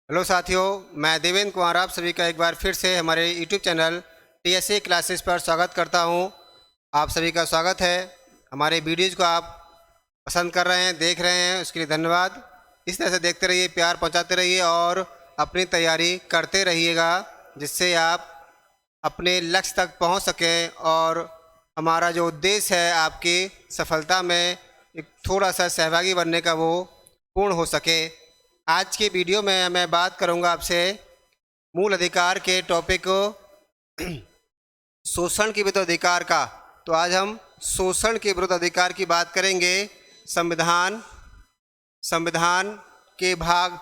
Hello साथियों, मैं देवेंद्र कुमार आप सभी का एक बार फिर से हमारे यूट्यूब चैनल टीएसए क्लासेस पर स्वागत करता हूं। आप सभी का स्वागत है। हमारे वीडियोज़ को आप पसंद कर रहे हैं, देख रहे हैं, उसके लिए धन्यवाद। इस तरह से देखते रहिए, प्यार पहुंचाते रहिए और अपनी तैयारी करते रहिएगा, जिससे आप अपने लक्ष्य तक पहुंच सकें और हमारा जो उद्देश्य है आपकी सफलता में एक थोड़ा सा सहभागी बनने का, वो पूर्ण हो सके। आज की वीडियो में मैं बात करूंगा आपसे मूल अधिकार के टॉपिक शोषण के विरुद्ध अधिकार का। तो आज हम शोषण के विरुद्ध अधिकार की बात करेंगे। संविधान के भाग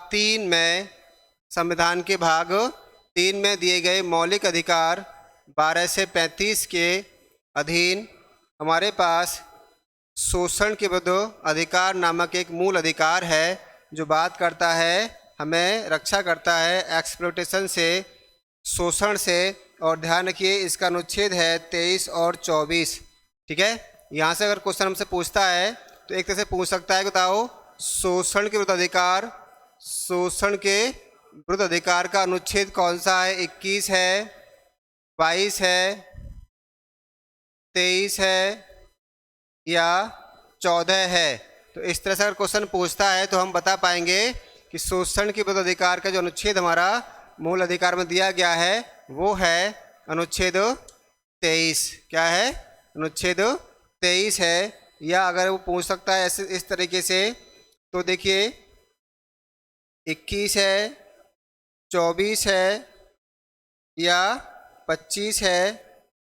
3 में दिए गए मौलिक अधिकार 12 से 35 के अधीन हमारे पास शोषण के विरुद्ध अधिकार नामक एक मूल अधिकार है, जो बात करता है, हमें रक्षा करता है एक्सप्लॉयटेशन से, शोषण से। और ध्यान रखिए, इसका अनुच्छेद है 23 और 24। ठीक है, यहाँ से अगर क्वेश्चन हमसे पूछता है तो एक तरह से पूछ सकता है, बताओ शोषण के विरुद्ध अधिकार का अनुच्छेद कौन सा है? 21 है, 22 है, 23 है या 14 है? तो इस तरह से अगर क्वेश्चन पूछता है तो हम बता पाएंगे कि शोषण के विरुद्ध अधिकार का जो अनुच्छेद हमारा मूल अधिकार में दिया गया है वो है अनुच्छेद 23। क्या है? अनुच्छेद 23 है। या अगर वो पूछ सकता है ऐसे इस तरीके से, तो देखिए 21 है, 24 है या 25 है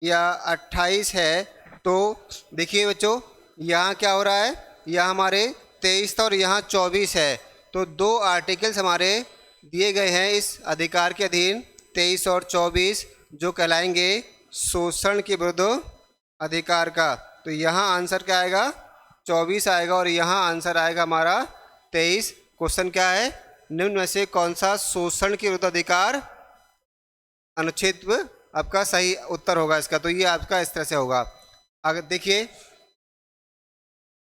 या 28 है। तो देखिए बच्चों, यहाँ क्या हो रहा है, यहाँ हमारे 23 था और यहाँ 24 है। तो दो आर्टिकल्स हमारे दिए गए हैं इस अधिकार के अधीन, 23 और 24, जो कहलाएंगे शोषण के विरुद्ध अधिकार का। तो यहाँ आंसर क्या आएगा? 24 आएगा और यहाँ आंसर आएगा हमारा 23। क्वेश्चन क्या है? निम्न में से कौन सा शोषण के विरुद्ध अधिकार अनुच्छेद आपका सही उत्तर होगा इसका? तो ये आपका इस तरह से होगा। अगर देखिए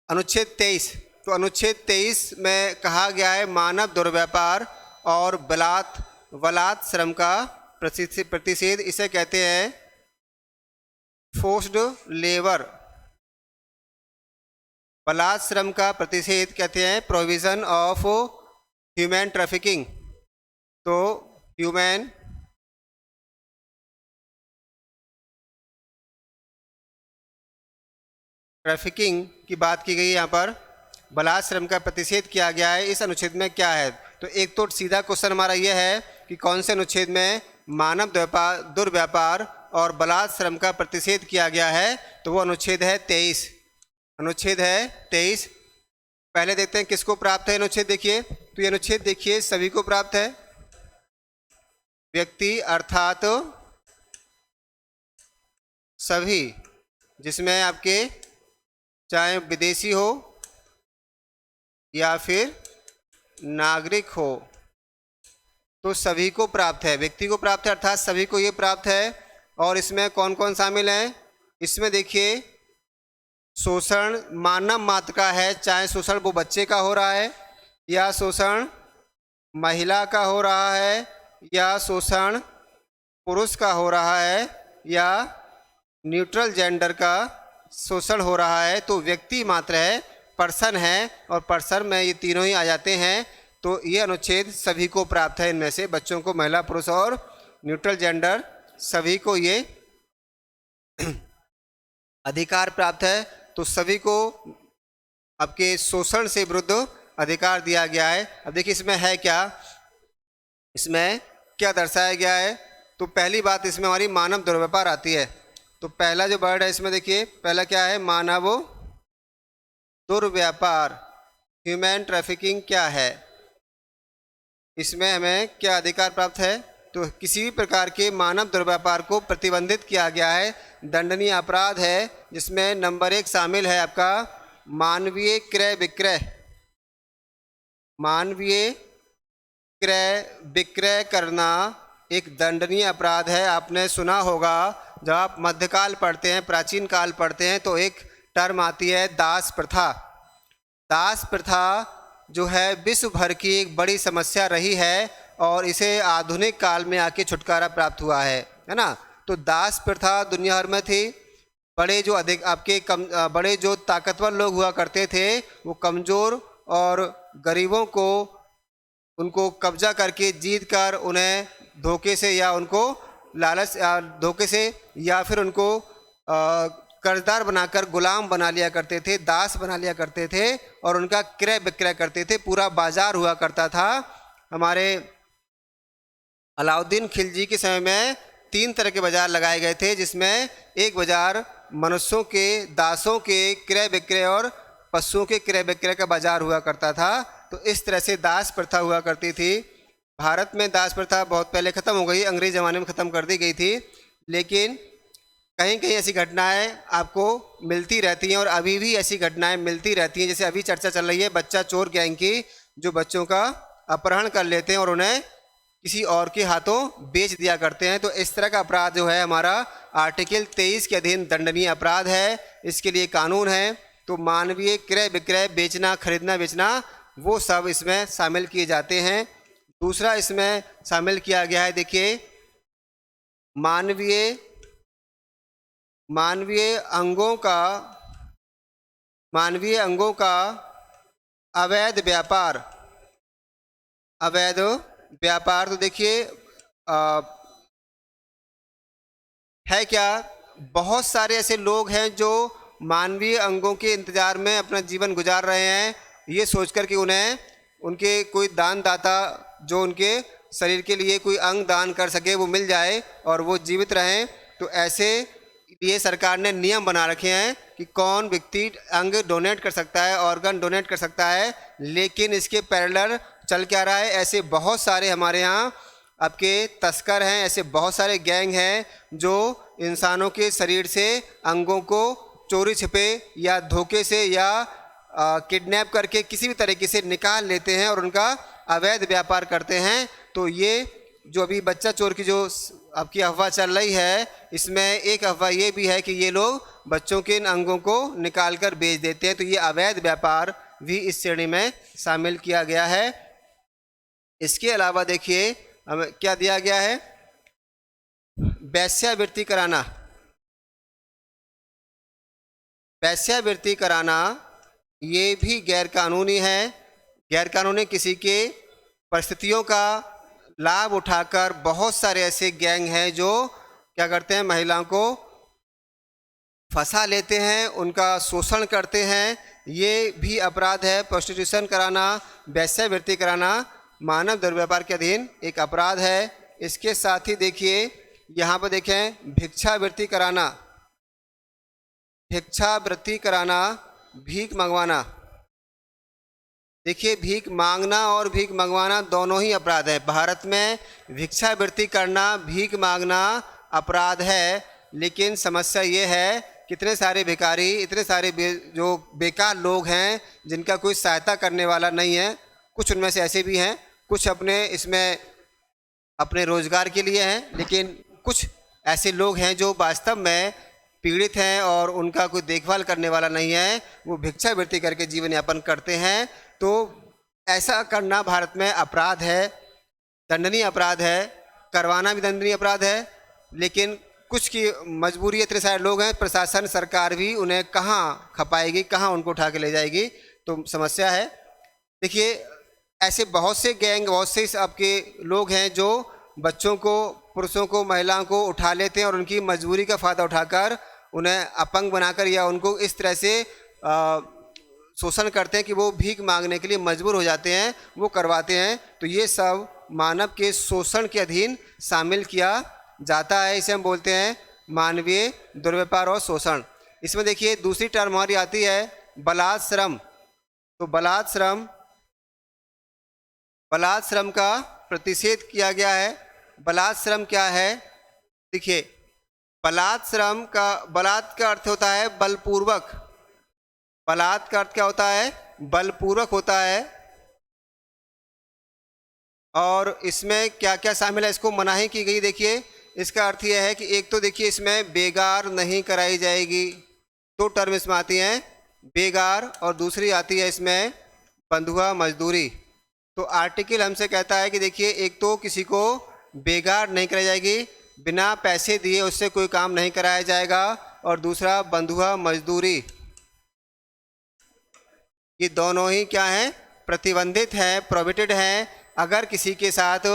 अनुच्छेद 23, तो अनुच्छेद 23 में कहा गया है मानव दुर्व्यापार और बलात् श्रम का प्रतिषेध, इसे कहते हैं फोर्स्ड लेबर। बलात् श्रम का प्रतिषेध कहते हैं प्रोविजन ऑफ ह्यूमन ट्रैफिकिंग। तो ह्यूमन ट्रैफिकिंग की बात की गई है, यहाँ पर बलात् श्रम का प्रतिषेध किया गया है। इस अनुच्छेद में क्या है? तो एक तो सीधा क्वेश्चन हमारा यह है कि कौन से अनुच्छेद में मानव दुर्व्यापार और बलात् श्रम का प्रतिषेध किया गया है? तो वो अनुच्छेद है 23। अनुच्छेद है 23। पहले देखते हैं किसको प्राप्त है अनुच्छेद। देखिए, तो ये अनुच्छेद देखिए सभी को प्राप्त है। व्यक्ति अर्थात सभी, जिसमें आपके चाहे विदेशी हो या फिर नागरिक हो, तो सभी को प्राप्त है। व्यक्ति को प्राप्त है अर्थात सभी को ये प्राप्त है। और इसमें कौन कौन शामिल हैं? इसमें देखिए शोषण मानव मात्र का है, चाहे शोषण वो बच्चे का हो रहा है या शोषण महिला का हो रहा है या शोषण पुरुष का हो रहा है या न्यूट्रल जेंडर का शोषण हो रहा है। तो व्यक्ति मात्र है, पर्सन है, और पर्सन में ये तीनों ही आ जाते हैं। तो ये अनुच्छेद सभी को प्राप्त है। इनमें से बच्चों को, महिला, पुरुष और न्यूट्रल जेंडर, सभी को ये अधिकार प्राप्त है। तो सभी को आपके शोषण से विरुद्ध अधिकार दिया गया है। अब देखिए इसमें है क्या, इसमें क्या दर्शाया गया है? तो पहली बात इसमें हमारी मानव दुर्व्यापार आती है। तो पहला जो वर्ड है इसमें देखिए, पहला क्या है? मानव दुर्व्यापार, ह्यूमन ट्रैफिकिंग क्या है? इसमें हमें क्या अधिकार प्राप्त है? तो किसी भी प्रकार के मानव दुर्व्यापार को प्रतिबंधित किया गया है, दंडनीय अपराध है, जिसमें नंबर 1 शामिल है आपका मानवीय क्रय विक्रय। मानवीय क्रय विक्रय करना एक दंडनीय अपराध है। आपने सुना होगा, जब आप मध्यकाल पढ़ते हैं, प्राचीन काल पढ़ते हैं, तो एक टर्म आती है दास प्रथा। दास प्रथा जो है विश्व भर की एक बड़ी समस्या रही है और इसे आधुनिक काल में आके छुटकारा प्राप्त हुआ है ना। तो दास प्रथा दुनिया भर में थी। बड़े जो अधिक आपके बड़े जो ताकतवर लोग हुआ करते थे वो कमज़ोर और गरीबों को उनको कब्जा करके जीत कर उन्हें धोखे से या उनको लालच धोखे से या फिर उनको कर्जदार बनाकर गुलाम बना लिया करते थे, दास बना लिया करते थे और उनका क्रय विक्रय करते थे। पूरा बाजार हुआ करता था। हमारे अलाउद्दीन खिलजी के समय में 3 तरह के बाजार लगाए गए थे, जिसमें एक बाजार मनुष्यों के, दासों के क्रय विक्रय और पशुओं के क्रय विक्रय का बाजार हुआ करता था। तो इस तरह से दास प्रथा हुआ करती थी। भारत में दास प्रथा बहुत पहले ख़त्म हो गई, अंग्रेज ज़माने में ख़त्म कर दी गई थी, लेकिन कहीं कहीं ऐसी घटनाएं आपको मिलती रहती हैं और अभी भी ऐसी घटनाएं मिलती रहती हैं। जैसे अभी चर्चा चल रही है बच्चा चोर गैंग की, जो बच्चों का अपहरण कर लेते हैं और उन्हें किसी और के हाथों बेच दिया करते हैं। तो इस तरह का अपराध जो है हमारा आर्टिकल 23 के अधीन दंडनीय अपराध है, इसके लिए कानून है। तो मानवीय क्रय विक्रय, बेचना, खरीदना, बेचना, वो सब इसमें शामिल किए जाते हैं। दूसरा इसमें शामिल किया गया है, देखिए, मानवीय अंगों का अवैध व्यापार। तो देखिए है क्या, बहुत सारे ऐसे लोग हैं जो मानवीय अंगों के इंतज़ार में अपना जीवन गुजार रहे हैं, ये सोचकर कि उन्हें उनके कोई दानदाता जो उनके शरीर के लिए कोई अंग दान कर सके वो मिल जाए और वो जीवित रहें। तो ऐसे लिए सरकार ने नियम बना रखे हैं कि कौन व्यक्ति अंग डोनेट कर सकता है, ऑर्गन डोनेट कर सकता है। लेकिन इसके पैरेलल चल क्या रहा है, ऐसे बहुत सारे हमारे यहाँ आपके तस्कर हैं, ऐसे बहुत सारे गैंग हैं जो इंसानों के शरीर से अंगों को चोरी छिपे या धोखे से या किडनैप करके किसी भी तरीके से निकाल लेते हैं और उनका अवैध व्यापार करते हैं। तो ये जो अभी बच्चा चोर की जो आपकी अफवाह चल रही है, इसमें एक अफवाह ये भी है कि ये लोग बच्चों के इन अंगों को निकाल कर बेच देते हैं। तो ये अवैध व्यापार भी इस श्रेणी में शामिल किया गया है। इसके अलावा देखिए हमें क्या दिया गया है, वेश्यावृत्ति कराना। वेश्यावृत्ति कराना ये भी गैरकानूनी है। गैरकानूनी किसी के परिस्थितियों का लाभ उठाकर बहुत सारे ऐसे गैंग हैं जो क्या करते हैं, महिलाओं को फंसा लेते हैं, उनका शोषण करते हैं। ये भी अपराध है। प्रोस्टिट्यूशन कराना, वेश्यावृत्ति कराना मानव दुर्व्यापार के अधीन एक अपराध है। इसके साथ ही देखिए यहाँ पर देखें, भिक्षावृत्ति कराना, भीख मंगवाना। देखिए भीख मांगना और भीख मंगवाना दोनों ही अपराध है। भारत में भिक्षावृत्ति करना, भीख मांगना अपराध है, लेकिन समस्या ये है कितने सारे भिखारी, इतने सारे जो बेकार लोग हैं जिनका कोई सहायता करने वाला नहीं है। कुछ उनमें से ऐसे भी हैं, कुछ अपने रोजगार के लिए हैं, लेकिन कुछ ऐसे लोग हैं जो वास्तव में पीड़ित हैं और उनका कोई देखभाल करने वाला नहीं है, वो भिक्षावृत्ति करके जीवन यापन करते हैं। तो ऐसा करना भारत में अपराध है, दंडनीय अपराध है। करवाना भी दंडनीय अपराध है, लेकिन कुछ की मजबूरी, इतने सारे लोग हैं, प्रशासन, सरकार भी उन्हें कहाँ खपाएगी, कहाँ उनको उठा के ले जाएगी, तो समस्या है। देखिए ऐसे बहुत से गैंग, बहुत से आपके लोग हैं जो बच्चों को, पुरुषों को, महिलाओं को उठा लेते हैं और उनकी मजबूरी का फ़ायदा उठाकर उन्हें अपंग बनाकर या उनको इस तरह से शोषण करते हैं कि वो भीख मांगने के लिए मजबूर हो जाते हैं, वो करवाते हैं। तो ये सब मानव के शोषण के अधीन शामिल किया जाता है। इसे हम बोलते हैं मानवीय दुर्व्यापार और शोषण। इसमें देखिए दूसरी टर्म हमारी आती है बलात् श्रम। तो बलात् श्रम का प्रतिषेध किया गया है। बलात् श्रम क्या है, देखिए बलात् का अर्थ होता है बलपूर्वक। बलात् का अर्थ क्या होता है, बलपूर्वक होता है। और इसमें क्या क्या शामिल है, इसको मनाही की गई। देखिए इसका अर्थ यह है कि एक तो देखिए इसमें बेगार नहीं कराई जाएगी, दो टर्म इसमें आती हैं, बेगार, और दूसरी आती है इसमें बंधुआ मजदूरी। तो आर्टिकल हमसे कहता है कि देखिए, एक तो किसी को बेगार नहीं कराई जाएगी, बिना पैसे दिए उससे कोई काम नहीं कराया जाएगा, और दूसरा बंधुआ मजदूरी, ये दोनों ही क्या हैं, प्रतिबंधित हैं, प्रोहिबिटेड हैं। अगर किसी के साथ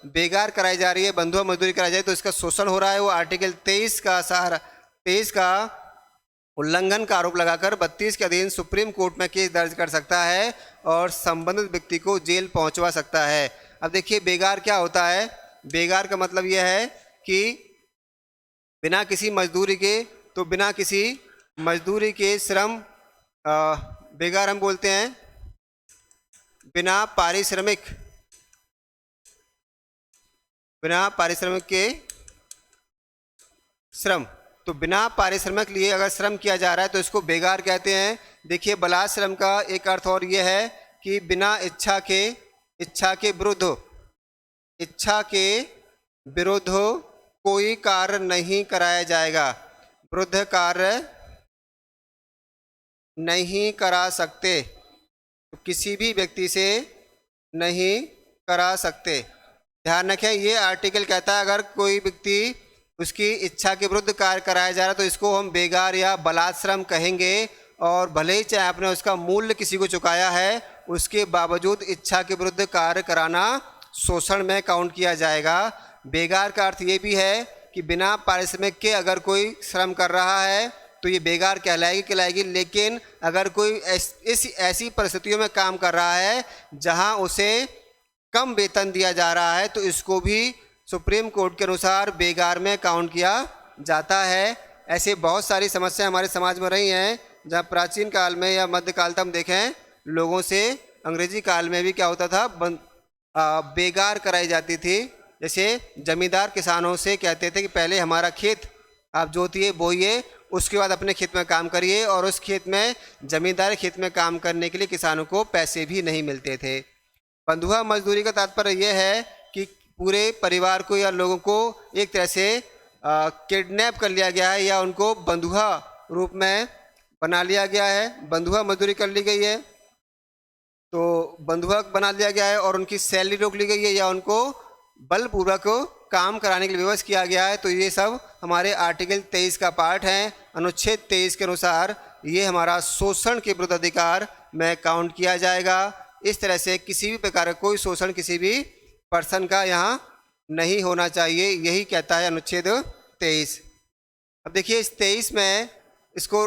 बेगार कराई जा रही है, बंधुआ मजदूरी कराई जाए, तो इसका शोषण हो रहा है। वो आर्टिकल 23 का उल्लंघन का आरोप लगाकर 32 के अधीन सुप्रीम कोर्ट में केस दर्ज कर सकता है और संबंधित व्यक्ति को जेल पहुंचवा सकता है। अब देखिए, बेगार क्या होता है। बेगार का मतलब यह है कि बिना किसी मजदूरी के, तो बिना किसी मजदूरी के श्रम, बेगार हम बोलते हैं बिना पारिश्रमिक के श्रम। तो बिना पारिश्रमिक लिए अगर श्रम किया जा रहा है तो इसको बेगार कहते हैं। देखिए, बलात् श्रम का एक अर्थ और ये है कि बिना इच्छा के विरुद्ध कोई कार्य नहीं कराया जाएगा। विरुद्ध कार्य नहीं करा सकते, तो किसी भी व्यक्ति से नहीं करा सकते। ध्यान रखें, ये आर्टिकल कहता है अगर कोई व्यक्ति उसकी इच्छा के विरुद्ध कार्य कराया जा रहा है तो इसको हम बेगार या बलात् श्रम कहेंगे। और भले ही चाहे आपने उसका मूल्य किसी को चुकाया है, उसके बावजूद इच्छा के विरुद्ध कार्य कराना शोषण में काउंट किया जाएगा। बेगार का अर्थ ये भी है कि बिना पारिश्रमिक के अगर कोई श्रम कर रहा है तो ये बेगार कहलाएगी। लेकिन अगर कोई ऐसी परिस्थितियों में काम कर रहा है जहां उसे कम वेतन दिया जा रहा है, तो इसको भी सुप्रीम कोर्ट के अनुसार बेगार में काउंट किया जाता है। ऐसे बहुत सारी समस्याएं हमारे समाज में रही हैं, जहां प्राचीन काल में या मध्यकाल तक हम देखें, लोगों से अंग्रेजी काल में भी क्या होता था, बेगार कराई जाती थी। जैसे जमींदार किसानों से कहते थे कि पहले हमारा खेत आप जोतिए, बोइए, उसके बाद अपने खेत में काम करिए, और उस खेत में, जमींदार खेत में काम करने के लिए किसानों को पैसे भी नहीं मिलते थे। बंधुआ मजदूरी का तात्पर्य यह है कि पूरे परिवार को या लोगों को एक तरह से किडनैप कर लिया गया है या उनको बंधुआ रूप में बना लिया गया है, बंधुआ मजदूरी कर ली गई है। तो बंधुआ बना लिया गया है और उनकी सैलरी रोक ली गई है या उनको बलपूर्वक काम कराने के लिए विवश किया गया है। तो ये सब हमारे आर्टिकल 23 का पार्ट है। अनुच्छेद 23 के अनुसार ये हमारा शोषण के विरुद्ध अधिकार में काउंट किया जाएगा। इस तरह से किसी भी प्रकार का कोई शोषण किसी भी पर्सन का यहाँ नहीं होना चाहिए, यही कहता है अनुच्छेद 23। अब देखिए, इस 23 में इसको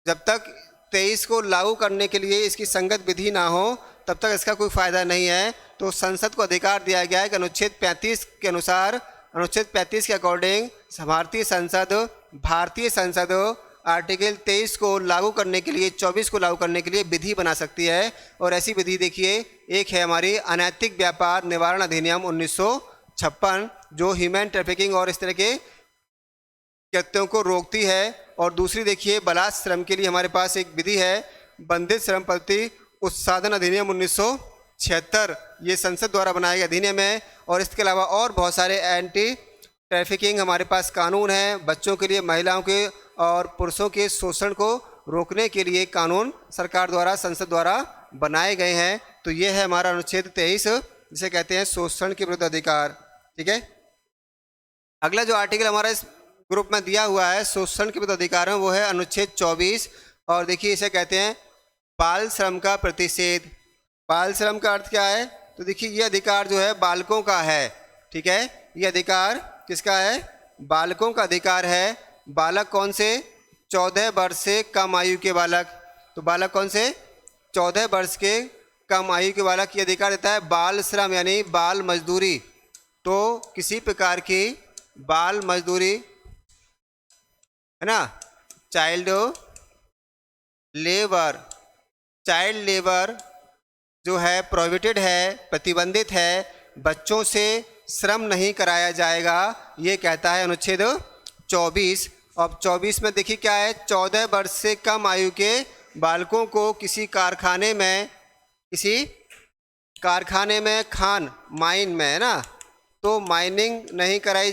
जब तक 23 को लागू करने के लिए इसकी संगत विधि ना हो तब तक इसका कोई फ़ायदा नहीं है। तो संसद को अधिकार दिया गया है कि अनुच्छेद 35 के अनुसार, अनुच्छेद 35 के अकॉर्डिंग भारतीय संसद आर्टिकल 23 को लागू करने के लिए, 24 को लागू करने के लिए विधि बना सकती है। और ऐसी विधि देखिए, एक है हमारी अनैतिक व्यापार निवारण अधिनियम 1956, जो ह्यूमन ट्रैफिकिंग और इस तरह के कृत्यों को रोकती है। और दूसरी देखिए, बलात् श्रम के लिए हमारे पास एक विधि है, बंधित श्रम प्रति उत्साधन अधिनियम 1976, ये संसद द्वारा बनाया गया अधिनियम है। और इसके अलावा और बहुत सारे एंटी ट्रैफिकिंग हमारे पास कानून हैं। बच्चों के लिए, महिलाओं के और पुरुषों के शोषण को रोकने के लिए कानून सरकार द्वारा, संसद द्वारा बनाए गए हैं। तो ये है हमारा अनुच्छेद 23, जिसे कहते हैं शोषण के विरुद्ध अधिकार। ठीक है, अगला जो आर्टिकल हमारा इस ग्रुप में दिया हुआ है शोषण के विरुद्ध अधिकार में, वो है अनुच्छेद 24। और देखिए, इसे कहते हैं बाल श्रम का प्रतिषेध। बाल श्रम का अर्थ क्या है? तो देखिए, ये अधिकार जो है बालकों का है। ठीक है, ये अधिकार किसका है? बालकों का अधिकार है। बालक कौन से? 14 वर्ष से कम आयु के बालक। तो बालक कौन से? 14 वर्ष के कम आयु के बालक। ये अधिकार देता है बाल श्रम यानी बाल मजदूरी। तो किसी प्रकार की बाल मजदूरी है ना, चाइल्ड लेबर जो है प्रोहिबिटेड है, प्रतिबंधित है। बच्चों से श्रम नहीं कराया जाएगा, ये कहता है अनुच्छेद 24। अब 24 में देखिए क्या है, 14 वर्ष से कम आयु के बालकों को किसी कारखाने में खान माइन में, है ना, तो माइनिंग नहीं कराई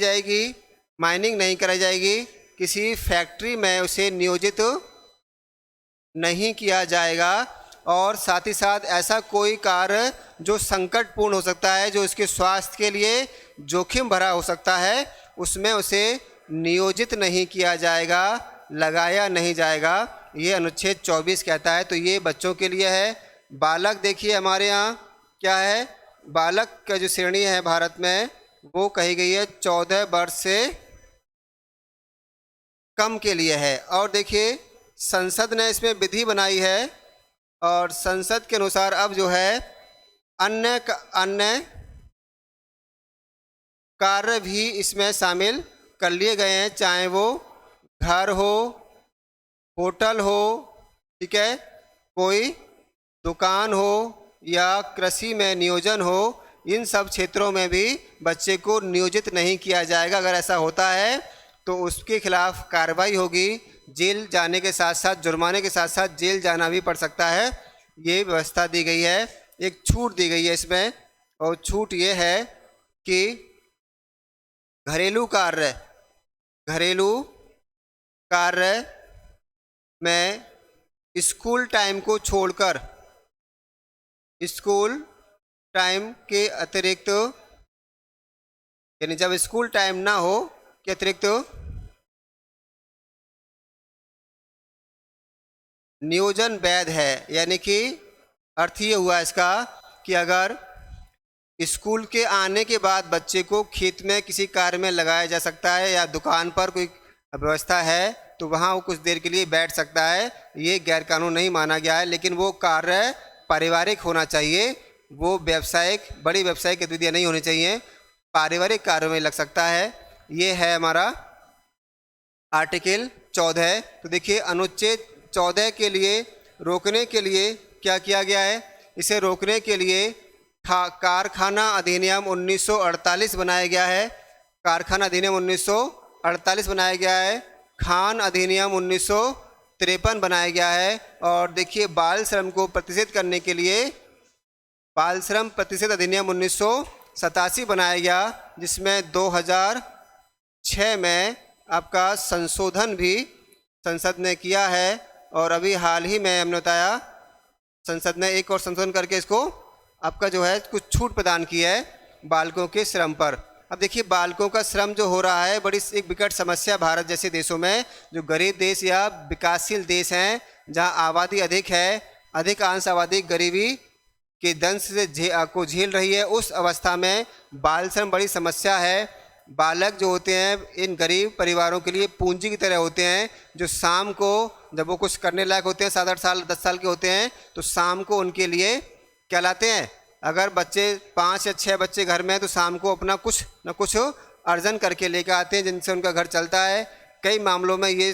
जाएगी। किसी फैक्ट्री में उसे नियोजित नहीं किया जाएगा। और साथ ही साथ ऐसा कोई कार्य जो संकटपूर्ण हो सकता है, जो इसके स्वास्थ्य के लिए जोखिम भरा हो सकता है, उसमें उसे नियोजित नहीं किया जाएगा, लगाया नहीं जाएगा, ये अनुच्छेद 24 कहता है। तो ये बच्चों के लिए है। बालक देखिए हमारे यहाँ क्या है, बालक का जो श्रेणी है भारत में वो कही गई है 14 वर्ष से कम के लिए है। और देखिए संसद ने इसमें विधि बनाई है और संसद के अनुसार अब जो है अन्य कार्य भी इसमें शामिल कर लिए गए हैं, चाहे वो घर हो, होटल हो, ठीक है, कोई दुकान हो या कृषि में नियोजन हो, इन सब क्षेत्रों में भी बच्चे को नियोजित नहीं किया जाएगा। अगर ऐसा होता है तो उसके खिलाफ कार्रवाई होगी, जेल जाने के साथ साथ जुर्माने के साथ साथ जेल जाना भी पड़ सकता है। ये व्यवस्था दी गई है, एक छूट दी गई है इसमें, और छूट ये है कि घरेलू कार्य में स्कूल टाइम को छोड़कर, स्कूल टाइम के अतिरिक्त, यानी जब स्कूल टाइम ना हो के अतिरिक्त नियोजन वैध है। यानी कि अर्थ ये हुआ इसका कि अगर स्कूल के आने के बाद बच्चे को खेत में किसी कार्य में लगाया जा सकता है या दुकान पर कोई व्यवस्था है तो वहाँ वो कुछ देर के लिए बैठ सकता है, ये गैर कानून नहीं माना गया है। लेकिन वो कार्य पारिवारिक होना चाहिए, वो व्यावसायिक, बड़ी व्यावसायिक गतिविधियाँ नहीं होनी चाहिए, पारिवारिक कार्यों में लग सकता है। ये है हमारा आर्टिकल 14। तो देखिए अनुच्छेद 14 के लिए रोकने के लिए क्या किया गया है, इसे रोकने के लिए कारखाना अधिनियम 1948 बनाया गया है, कारखाना अधिनियम 1948 बनाया गया है, खान अधिनियम 1953 बनाया गया है। और देखिए बाल श्रम को प्रतिषेध करने के लिए बाल श्रम प्रतिषेध अधिनियम 1987 बनाया गया, जिसमें 2006 में आपका संशोधन भी संसद ने किया है। और अभी हाल ही में हमने बताया संसद ने एक और संशोधन करके इसको आपका जो है कुछ छूट प्रदान की है बालकों के श्रम पर। अब देखिए बालकों का श्रम जो हो रहा है बड़ी एक विकट समस्या भारत जैसे देशों में, जो गरीब देश या विकासशील देश हैं, जहां आबादी अधिक है, अधिकांश आबादी गरीबी के दंश से झेल रही है, उस अवस्था में बाल श्रम बड़ी समस्या है। बालक जो होते हैं इन गरीब परिवारों के लिए पूंजी की तरह होते हैं, जो शाम को जब वो कुछ करने लायक होते हैं, 7-8 साल 10 साल के होते हैं, तो शाम को उनके लिए क्या लाते हैं, अगर बच्चे 5 या 6 बच्चे घर में हैं तो शाम को अपना कुछ न कुछ अर्जन करके लेकर आते हैं, जिनसे उनका घर चलता है। कई मामलों में ये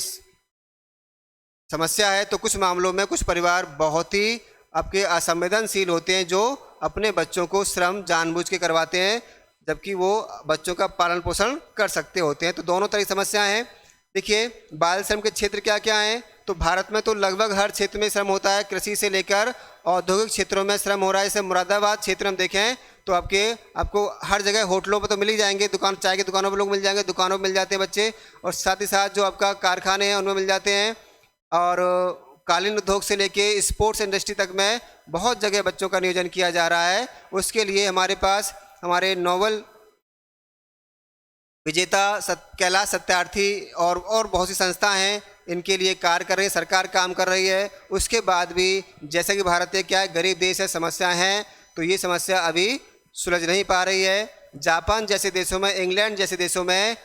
समस्या है, तो कुछ मामलों में कुछ परिवार बहुत ही आपके असंवेदनशील होते हैं, जो अपने बच्चों को श्रम जानबूझ के करवाते हैं, जबकि वो बच्चों का पालन पोषण कर सकते होते हैं। तो दोनों तरह की समस्याएं हैं। देखिए बाल श्रम के क्षेत्र क्या क्या हैं, तो भारत में तो लगभग हर क्षेत्र में श्रम होता है, कृषि से लेकर औद्योगिक क्षेत्रों में श्रम हो रहा है। जैसे मुरादाबाद क्षेत्र में देखें तो आपको हर जगह होटलों पर तो मिल ही जाएंगे, दुकान चाय की दुकानों पर लोग मिल जाएंगे, दुकानों में मिल जाते हैं बच्चे, और साथ ही साथ जो आपका कारखाने हैं उनमें मिल जाते हैं, और कालीन उद्योग से लेके स्पोर्ट्स इंडस्ट्री तक में बहुत जगह बच्चों का नियोजन किया जा रहा है। उसके लिए हमारे पास हमारे नोबेल विजेता कैलाश सत्यार्थी और बहुत सी संस्था हैं, इनके लिए कार्य कर रही है, सरकार काम कर रही है। उसके बाद भी जैसे कि भारत एक क्या है, गरीब देश है, समस्या हैं, तो ये समस्या अभी सुलझ नहीं पा रही है। जापान जैसे देशों में, इंग्लैंड जैसे देशों में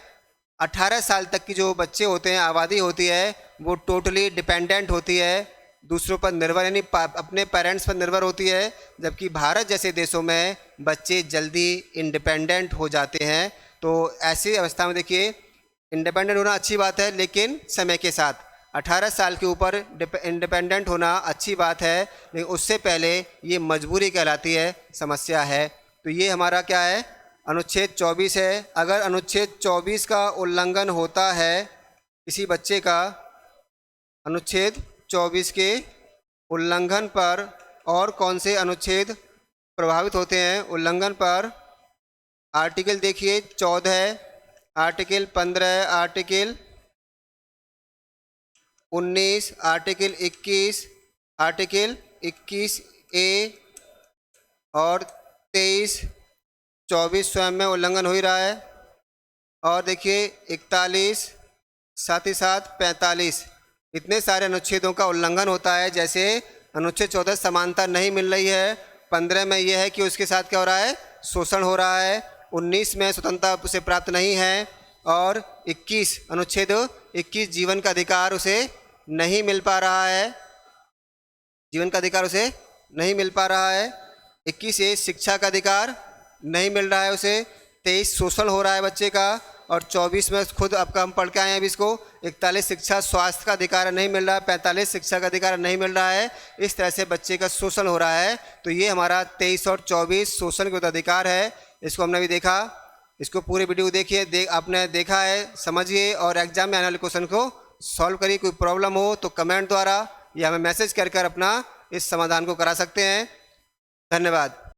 18 साल तक की जो बच्चे होते हैं, आबादी होती है, वो टोटली डिपेंडेंट होती है, दूसरों पर निर्भर, यानी अपने पेरेंट्स पर निर्भर होती है। जबकि भारत जैसे देशों में बच्चे जल्दी इंडिपेंडेंट हो जाते हैं। तो ऐसी अवस्था में देखिए इंडिपेंडेंट होना अच्छी बात है, लेकिन समय के साथ 18 साल के ऊपर इंडिपेंडेंट होना अच्छी बात है, लेकिन उससे पहले ये मजबूरी कहलाती है, समस्या है। तो ये हमारा क्या है, अनुच्छेद 24 है। अगर अनुच्छेद 24 का उल्लंघन होता है किसी बच्चे का, अनुच्छेद 24 के उल्लंघन पर और कौन से अनुच्छेद प्रभावित होते हैं उल्लंघन पर, आर्टिकल देखिए 14, article 15, article 19, article 21, article 21A और 23, 24 स्वयं में उल्लंघन हो ही रहा है। और देखिए 41, साथ ही साथ 45, इतने सारे अनुच्छेदों का उल्लंघन होता है। जैसे अनुच्छेद 14 समानता नहीं मिल रही है, 15 में यह है कि उसके साथ क्या हो रहा है, शोषण हो रहा है, 19 में स्वतंत्रता उसे प्राप्त नहीं है, और 21 अनुच्छेद 21 जीवन का अधिकार उसे नहीं मिल पा रहा है, जीवन का अधिकार उसे नहीं मिल पा रहा है। 21A शिक्षा का अधिकार नहीं मिल रहा है उसे, 23 शोषण हो रहा है बच्चे का, और 24 में खुद आपका हम पढ़ के आए हैं अभी इसको, 41 शिक्षा स्वास्थ्य का अधिकार नहीं मिल रहा है, 45 शिक्षा का अधिकार नहीं मिल रहा है। इस तरह से बच्चे का शोषण हो रहा है। तो ये हमारा 23 और 24 शोषण के अधिकार है। इसको हमने अभी देखा, इसको पूरे वीडियो देखिए, आपने देखा है, समझिए और एग्जाम में आने वाले क्वेश्चन को सॉल्व करिए। कोई प्रॉब्लम हो तो कमेंट द्वारा या हमें मैसेज कर अपना इस समाधान को करा सकते हैं। धन्यवाद।